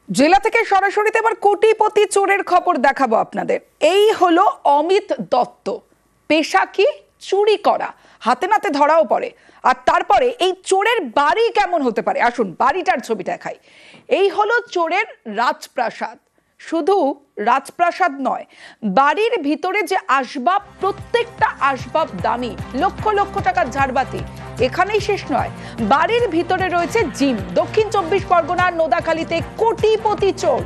জেলা থেকে সরাসরিতে এবার কোটিপতি চোরের খবর দেখাবো আপনাদের। এই হলো অমিত দত্ত, পেশা কি চুরি করা, হাতে নাতে ধরাও পড়ে। আর তারপরে এই চোরের বাড়ি কেমন হতে পারে, আসুন বাড়িটার ছবি দেখাই। এই হলো চোরের রাজপ্রাসাদ। শুধু রাজপ্রাসাদ নয়, বাড়ির ভিতরে যে আসবাব, প্রত্যেকটা আসবাব দামি, লক্ষ লক্ষ টাকার ঝাড়বাতি। এখানেই শেষ নয়, বাড়ির ভিতরে রয়েছে জিম। দক্ষিণ 24 পরগনার নোদাখালীতে কোটিপতি চোর,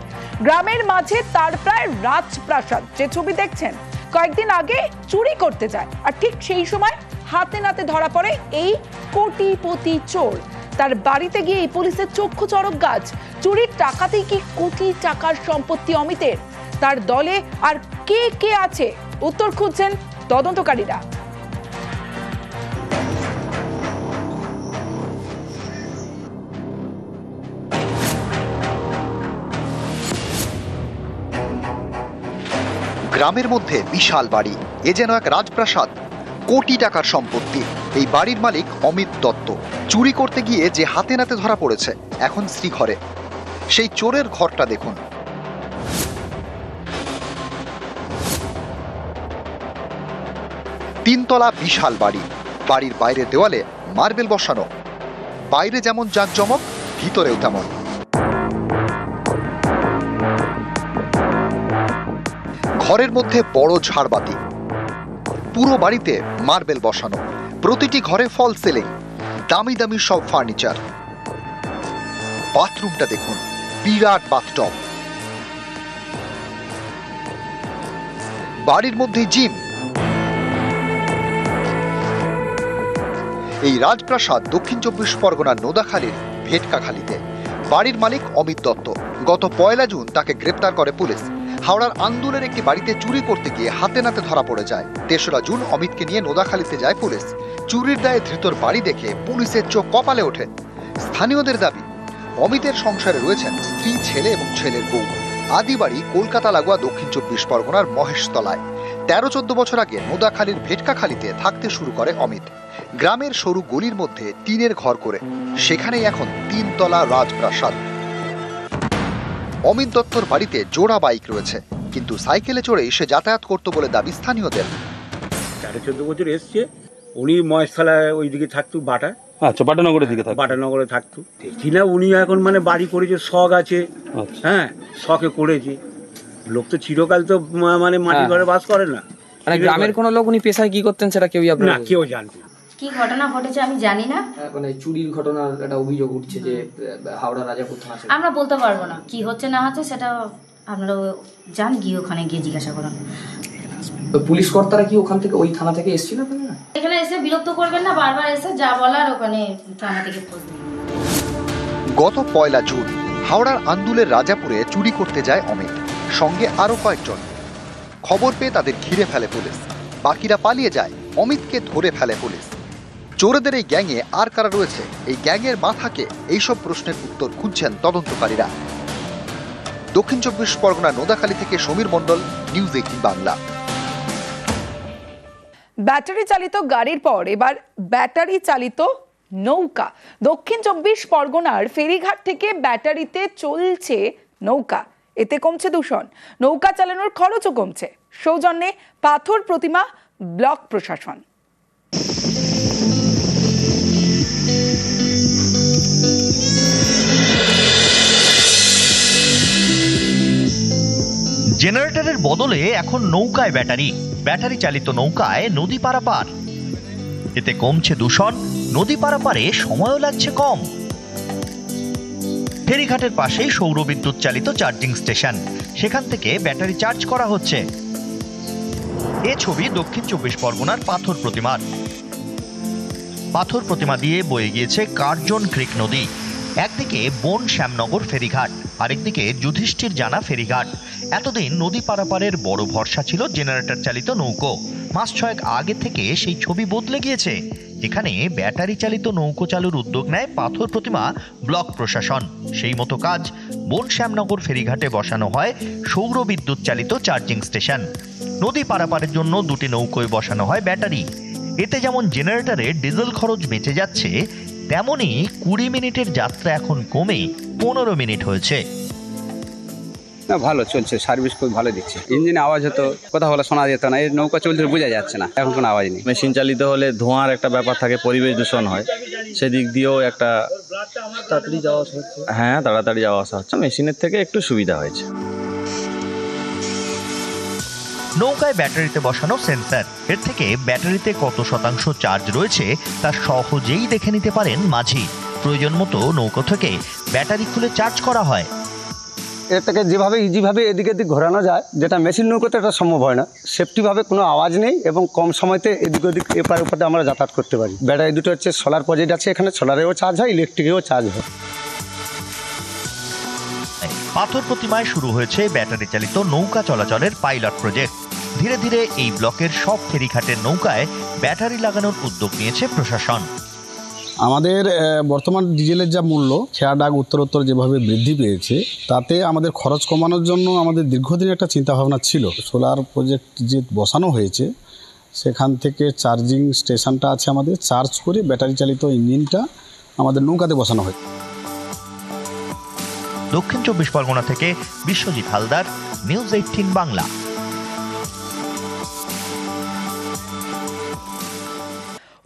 গ্রামের মাঝে তার প্রায় রাজপ্রাসাদ। যে ছবি দেখছেন, কয়েকদিন আগে চুরি করতে যায়, আর ঠিক সেই সময় হাতে নাতে ধরা পড়ে এই কোটিপতি চোর। তার বাড়িতে গিয়ে পুলিশের চক্ষু চড়ক গাছ। চুরির টাকাতেই কি কোটি টাকার সম্পত্তি অমিতের? তার দলে আর কে কে আছে, উত্তর খুঁজছেন তদন্তকারীরা। গ্রামের মধ্যে বিশাল বাড়ি, এ যেন এক রাজপ্রাসাদ, কোটি টাকার সম্পত্তি। এই বাড়ির মালিক অমিত দত্ত। চুরি করতে গিয়ে যে হাতে নাতে ধরা পড়েছে, এখন স্ত্রী ঘরে। সেই চোরের ঘরটা দেখুন। তিনতলা বিশাল বাড়ি, বাড়ির বাইরের দেওয়ালে মার্বেল বসানো। বাইরে যেমন জাঁকজমক, ভিতরেও তেমন। ঘরের মধ্যে বড় ঝাড়বাতি, পুরো বাড়িতে মার্বেল বসানো, প্রতিটি ঘরে ফল সিলিং, দামি দামি সব ফার্নিচার। বাথরুমটা দেখুন, বিরাট বাথটব। বাড়ির মধ্যে জিম। এই রাজপ্রাসাদ দক্ষিণ 24 পরগনার নোদাখালীর ভেটকাখালীতে। বাড়ির মালিক অমিত দত্ত। গত 1 জুন তাকে গ্রেপ্তার করে পুলিশ। হাওড়ার আন্দুলের একটি বাড়িতে চুরি করতে গিয়ে হাতে নাতে ধরা পড়ে যায়। 3রা জুন অমিতকে নিয়ে নোদাখালীতে যায় পুলিশ। চুরির দায়ে ধৃতর বাড়ি দেখে পুলিশের চোখ কপালে ওঠে। স্থানীয়দের দাবি, অমিতের সংসারে রয়েছেন স্ত্রী, ছেলে এবং ছেলের বউ। আদি বাড়ি কলকাতা লাগোয়া দক্ষিণ 24 পরগনার মহেশতলায়। 13-14 বছর আগে নোদাখালীর ভেটকাখালীতে থাকতে শুরু করে অমিত। গ্রামের সরু গলির মধ্যে টিনের ঘর করে, সেখানেই এখন 3তলা রাজপ্রাসাদ। অমিত দত্তর বাড়িতে জোড়া বাইক রয়েছে, কিন্তু সাইকেলে চড়েই সে যাতায়াত করত বলে দাবি স্থানীয়দের। 13-14 বছর এসছে। উনি মহেশতলায় ওইদিকে থাকতো, বাটা। আচ্ছা, বাটানগরের দিকে থাকতো। বাটানগরে থাকতো। দেখি না উনি এখন মানে বাড়ি করেছে, শখ আছে। হ্যাঁ, শখে করেছে। লোক তো চিরকাল তো মানে মাটি ঘরে বাস করে না। মানে গ্রামের কোনো লোক উনি পেশায় কি করতেন সেটা কেউই না, কেউ জানতো না। কি ঘটনা ঘটেছে আমি জানি না। মানে চুরির ঘটনার একটা অভিযোগ উঠছে যে হাওড়া রাজাপুর থানা। আমরা বলতে পারবো না কি হচ্ছে না হচ্ছে, সেটা আপনারা যান, গিয়ে ওখানে গিয়ে জিজ্ঞাসা করুন। পুলিশ কর্তারা কি ওখান থেকে, ওই থানা থেকে এসেছিল? এখানে এসে বিরক্ত করবেন না, বারবার এসে যা বলার ওখানে থানা থেকে খোঁজ নিন। গত 1 জুন হাওড়ার আন্দুলের রাজাপুরে চুরি করতে যায় অমিত, সঙ্গে আরো কয়েকজন। খবর পেয়ে তাদের ঘিরে ফেলে পুলিশ। বাকিরা পালিয়ে যায়, অমিতকে ধরে ফেলে পুলিশ। চোরেদের এই গ্যাংয়ে আর কারা রয়েছে, এই গ্যাংয়ের মাথাকে, এইসব প্রশ্নের উত্তর খুঁজছেন তদন্তকারীরা। দক্ষিণ 24 পরগনা নোদাখালী থেকে সমীর মণ্ডল, নিউজ 18 বাংলা। ব্যাটারি চালিত গাড়ির পর এবার ব্যাটারি চালিত নৌকা। দক্ষিণ 24 পরগনার ফেরিঘাট থেকে ব্যাটারিতে চলছে নৌকা। এতে কমছে দূষণ, নৌকা চালানোর খরচও কমছে। সৌজন্যে পাথর প্রতিমা ব্লক প্রশাসন। জেনারেটরের বদলে এখন নৌকায় ব্যাটারি চালিত নৌকায় নদী পারাপার। এতে কমছে দূষণ, নদী পারাপারে সময়ও লাগছে কম। ফেরিঘাটের পাশেই সৌর বিদ্যুৎ চালিত চার্জিং স্টেশন, সেখান থেকে ব্যাটারি চার্জ করা হচ্ছে। এ ছবি দক্ষিণ 24 পরগনার পাথর প্রতিমা দিয়ে বয়ে গিয়েছে কার্জন ক্রিক নদী। একদিকে বন শ্যামনগর ফেরিঘাট, আরেকদিকে যুধিষ্ঠির জানা ফেরিঘাট। এতদিন নদী পারাপারের বড় ভরসা ছিল জেনারেটর চালিত নৌকো। মাস 6 আগে থেকে সেই ছবি বদলে গিয়েছে। এখানে ব্যাটারি চালিত নৌকো চালুর উদ্যোগ নেয় পাথর প্রতিমা ব্লক প্রশাসন। সেই মতো কাজ বন শ্যামনগর ফেরিঘাটে বসানো হয় সৌর বিদ্যুৎ চালিত চার্জিং স্টেশন। নদী পারাপারের জন্য 2টি নৌকোয় বসানো হয় ব্যাটারি। এতে যেমন জেনারেটরে ডিজেল খরচ বেঁচে যাচ্ছে, তেমনি 20 মিনিটের যাত্রা এখন কমে 15 মিনিট হয়েছে। না ভালো চলছে, সার্ভিস খুব ভালো দিচ্ছে। ইঞ্জিনে আওয়াজ হতো, কথা বলা শোনা যেত না, এই নৌকা চলছে বোঝা যাচ্ছে না, এখন কোনো আওয়াজ নেই। মেশিন চালিত হলে ধোঁয়ার একটা ব্যাপার থাকে, পরিবেশ দূষণ হয়, সেদিক দিয়েও একটা তাড়াতাড়ি যাওয়া আসা হচ্ছে। হ্যাঁ, তাড়াতাড়ি যাওয়া আসা হচ্ছে, মেশিনের থেকে একটু সুবিধা হয়েছে। নৌকায় ব্যাটারিতে বসানো সেন্সর, এর থেকে ব্যাটারিতে কত শতাংশ চার্জ রয়েছে তা সহজেই দেখে নিতে পারেন মাঝি। প্রয়োজন মতো নৌকা থেকে ব্যাটারি খুলে চার্জ করা হয়। এটাকে যেভাবে ইজিভাবে এদিকে এদিক ঘোরানো যায়, যেটা মেশিন নৌকোতে এটা সম্ভব হয় না। সেফটিভাবে কোনো আওয়াজ নেই এবং কম সময়তে এদিক ওদিক এপার ওপারে আমরা যাতায়াত করতে পারি। ব্যাটারি দুটো হচ্ছে সোলার প্রজেক্ট আছে, এখানে সোলারেও চার্জ হয়, ইলেকট্রিকেও চার্জ হয়। পাথর প্রতিমায় শুরু হয়েছে ব্যাটারি চালিত নৌকা চলাচলের পাইলট প্রজেক্ট। ধীরে ধীরে এই ব্লকের সব ফেরিঘাটের নৌকায় ব্যাটারি লাগানোর উদ্যোগ নিয়েছে প্রশাসন। আমাদের বর্তমান ডিজেলের যা মূল্য, খেয়া ডাক উত্তরোত্তর যেভাবে বৃদ্ধি পেয়েছে, তাতে আমাদের খরচ কমানোর জন্য আমাদের দীর্ঘদিন একটা চিন্তাভাবনা ছিল। সোলার প্রজেক্ট যে বসানো হয়েছে, সেখান থেকে চার্জিং স্টেশনটা আছে, আমাদের চার্জ করে ব্যাটারি চালিত ইঞ্জিনটা আমাদের নৌকাতে বসানো হয়। দক্ষিণ 24 পরগনা থেকে বিশ্বজিৎ হালদার, নিউজ 18 বাংলা।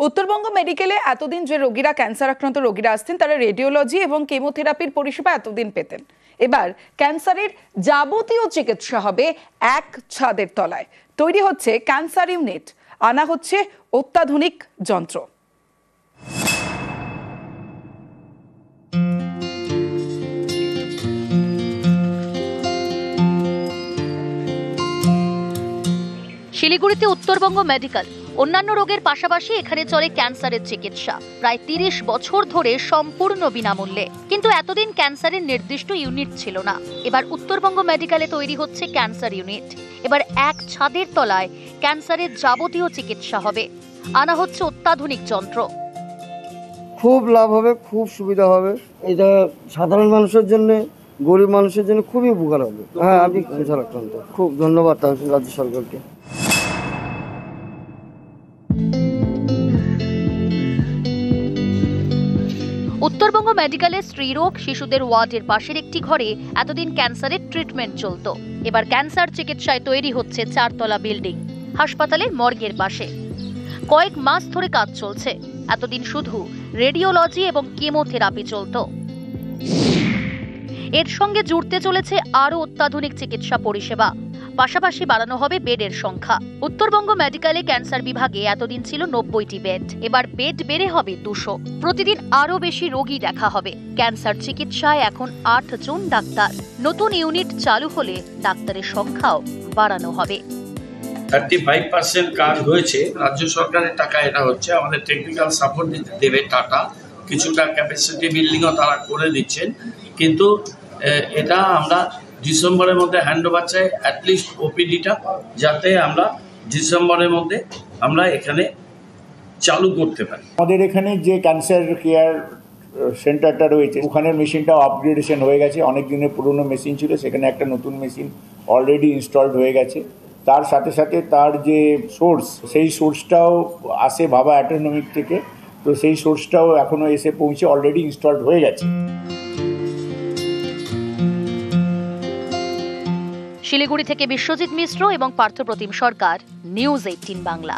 উত্তরবঙ্গ মেডিকেলে এতদিন যে রোগীরা, ক্যান্সার আক্রান্ত রোগীরা আসতেন, তারা রেডিওলজি এবং কেমোথেরাপির পরিষেবা এতদিন পেতেন। এবার ক্যান্সারের যাবতীয় চিকিৎসা হবে এক ছাদের তলায়। তৈরি হচ্ছে ক্যান্সার ইউনিট, আনা হচ্ছে অত্যাধুনিক যন্ত্র। শিলিগুড়িতে উত্তরবঙ্গ মেডিকেল অন্যান্য রোগের পাশাপাশি এখানে চলে ক্যান্সারের চিকিৎসা প্রায় 30 বছর ধরে সম্পূর্ণ বিনামূল্যে। কিন্তু এতদিন ক্যান্সারের নির্দিষ্ট ইউনিট ছিল না। এবার উত্তরবঙ্গ মেডিকেলে তৈরি হচ্ছে ক্যান্সার ইউনিট। এবার এক ছাদের তলায় ক্যান্সারের যাবতীয় চিকিৎসা হবে। আনা হচ্ছে অত্যাধুনিক যন্ত্র। খুব লাভ হবে, খুব সুবিধা হবে। এটা সাধারণ মানুষের জন্য, গরিব মানুষের জন্য খুবই উপকার হবে। হ্যাঁ, আমি ক্যান্সার আক্রান্ত। খুব ধন্যবাদ রাজ্য সরকারকে। উত্তরবঙ্গ মেডিকেলের স্ত্রীরোগ শিশুদের ওয়ার্ডের পাশের একটি ঘরে এতদিন ক্যান্সারের ট্রিটমেন্ট চলত। এবার ক্যান্সার চিকিৎসায় তৈরি হচ্ছে 4 তলা বিল্ডিং, হাসপাতালের মর্গের পাশে। কয়েক মাস ধরে কাজ চলছে। এতদিন শুধু রেডিওলজি এবং কেমোথেরাপি চলত। এর সঙ্গে জুড়তে চলেছে আরও অত্যাধুনিক চিকিৎসা পরিষেবা। পাশাপাশি বাড়ানো হবে বেডের সংখ্যা। উত্তরবঙ্গ মেডিকেলে ক্যান্সার বিভাগে এতদিন ছিল 90টি বেড, এবার বেড বেড়ে হবে 200। প্রতিদিন আরও বেশি রোগী দেখা হবে। ক্যান্সার চিকিৎসায় এখন 8 জন ডাক্তার। নতুন ইউনিট চালু হলে ডাক্তারের সংখ্যাও বাড়ানো হবে। 35% কাজ হয়েছে। রাজ্য সরকারের টাকা এটা হচ্ছে। আমাদের টেকনিক্যাল সাপোর্ট দেবে টাটা, কিছুটা ক্যাপাসিটি বিল্ডিংও তারা করে দিচ্ছেন। কিন্তু এটা আমরা ডিসেম্বরের মধ্যে হ্যান্ড ওভার চাই, অ্যাটলিস্ট ওপিডিটা, যাতে আমরা ডিসেম্বরের মধ্যে আমরা এখানে চালু করতে পারি। আমাদের এখানে যে ক্যান্সার কেয়ার সেন্টারটা রয়েছে, ওখানের মেশিনটাও আপগ্রেডেশন হয়ে গেছে। অনেক দিনের পুরনো মেশিন ছিল, সেখানে একটা নতুন মেশিন অলরেডি ইনস্টলড হয়ে গেছে। তার সাথে সাথে তার যে সোর্স, সেই সোর্সটাও আসে ভাবা অ্যাটোনমিক থেকে, তো সেই সোর্সটাও এখনও এসে পৌঁছে অলরেডি ইনস্টলড হয়ে গেছে। শিলিগুড়ি থেকে বিশ্বজিৎ মিশ্র এবং পার্থপ্রতিম সরকার, নিউজ 18 বাংলা।